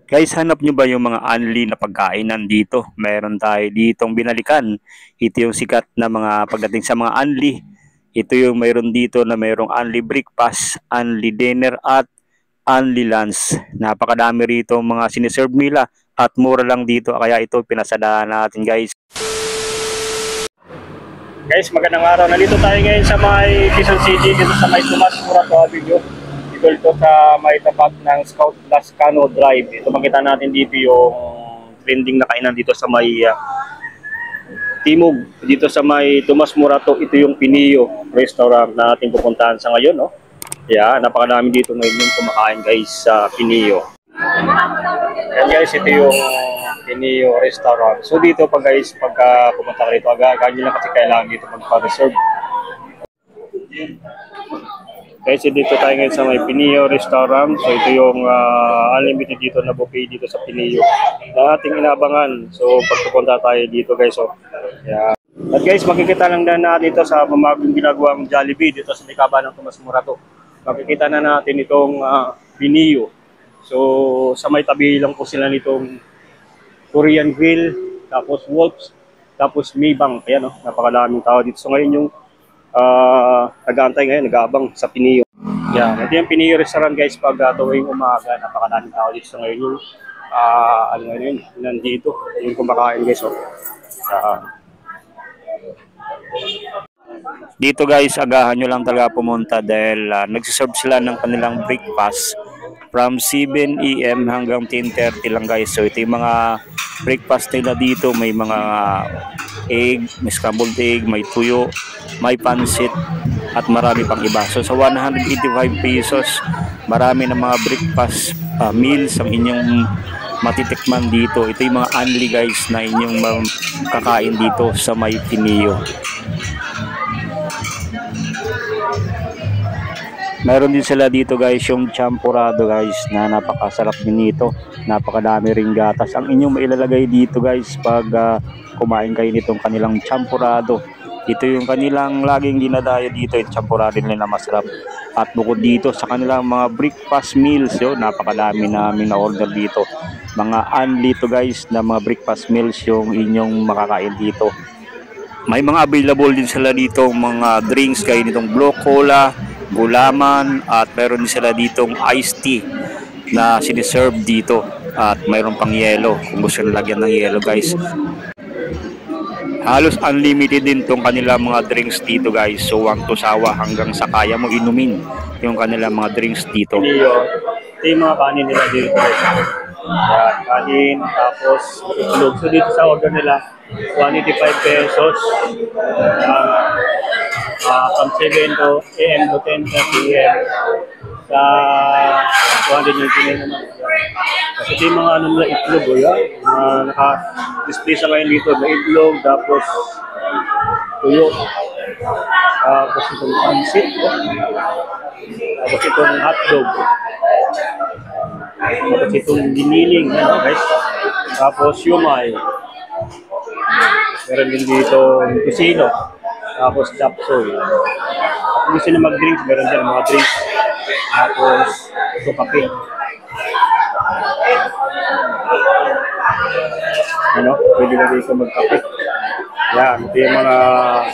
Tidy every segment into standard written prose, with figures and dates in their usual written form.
Guys, hanap nyo ba yung mga unli na pagkainan dito? Meron tayo ditong binalikan. Ito yung sikat na mga pagdating sa mga unli. Ito yung mayroon dito na mayroong unli breakfast, unli dinner at unli lunch. Napakadami rito mga siniserve nila at mura lang dito. Kaya ito pinasadaan natin guys. Guys, magandang araw. Nandito tayo ngayon sa may Quezon City, dito sa may Tomas Morato Avenue. Dito sa may tapat ng Scout Lascano Drive. Ito makita natin dito yung trending na kainan dito sa may Timog. Dito sa may Tomas Morato, ito yung Pinio restaurant na ating pupuntahan sa ngayon. No? Yeah, napakadami dito ngayon yung kumakain guys sa Pinio. Yan guys, ito yung Pinio restaurant. So dito pag guys, pagka pumunta ka dito, agad-agad nyo lang kasi kailangan dito magpa-reserve. Guys, dito tayo ngayon sa may Pinio restaurant. So ito yung unlimited dito na buffet dito sa Pinio na ating inabangan. So pagpupunta tayo dito guys. So, yeah. At guys, makikita lang na natin dito sa mamagong ginagawang Jollibee dito sa likaba ng Tomas Morato. Makikita na natin itong Pinio. So sa may tabi lang po sila nitong Korean Grill, tapos Wolf's, tapos Maybang. Ayan, napakalaming tao dito. So ngayon yung nag-aantay ngayon, nag-aabang sa Pinio. Yan, ito yung Pinio restaurant guys pag tuwing umaga, napakaraming tao dito. So ngayon yung ano ngayon, nandito yung kumakain guys. So, dito guys, agahan nyo lang talaga pumunta dahil nagsiserve sila ng kanilang breakfast from 7 AM hanggang 10:30 lang guys. So ito yung mga breakfast nila dito, may mga egg, may scrambled egg, may tuyo, may pansit at marami pang iba. So sa 185 pesos, marami ng mga breakfast meals ang inyong matitikman dito. Ito yung mga unli guys na inyong kakain dito sa may Pinio. Meron din sila dito guys yung champurado guys na napakasarap din nito. Napakadami ring gatas ang inyong mailalagay dito guys pag kumain kayo nitong kanilang champurado. Ito yung kanilang laging dinadayo dito, yung champurado nila na masarap. At bukod dito sa kanilang mga breakfast meals, yun, napakadami namin na order dito. Mga unli to guys na mga breakfast meals yung inyong makakain dito. May mga available din sila dito mga drinks kayo nitong Blue Cola, gulaman at meron din sila ditong iced tea na siniserve dito at mayroon pang yelo kung gusto nyo lagyan ng yelo guys. Halos unlimited din tong kanilang mga drinks dito guys. So wag to sawa hanggang sa kaya mo inumin yung kanilang mga drinks dito. Ito yung mga kanin nila dito. Yan, kanin tapos itlog. So dito sa order nila 185 pesos. From 7 to AM to 10:30 AM sa 299 naman. Kasi ito yung mga ano nila itlog o yan. Naka-display sa ngayon dito na itlog, tapos tuyo, tapos itong pansit, tapos itong hotdog, tapos itong diniling, guys, tapos yumay. Meron din dito kusino, tapos chapsoy. Kung gusto na mag-drinks, meron dyan mga drinks. Tapos ito kape. Ano? Pwede na dito magkape. Yan, ito yung mga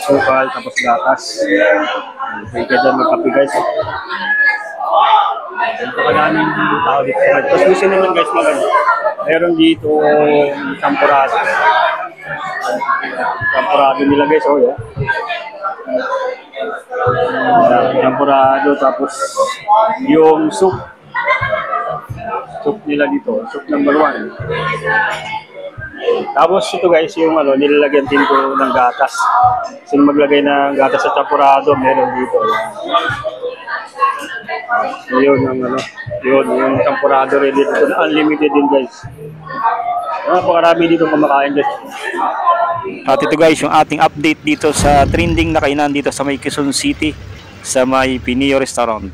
sukal, tapos gatas. Pwede ka dyan magkape guys. Napakadaming tao dito. Tapos gusto naman guys maganda. Meron dito champurado. Champurado nila guys, oh yeah. Champurado, tapos yung soup nila dito, soup number 1. Tapos ito guys yung ano, nilalagyan din ko ng gatas. Sino maglagay ng gatas sa champurado, meron dito. So yun ang ano, yun yung champurado ready dito, unlimited din guys. Napakarami dito kumakain guys. At ito guys yung ating update dito sa trending na kainan dito sa may Quezon City sa may Pinio restaurant.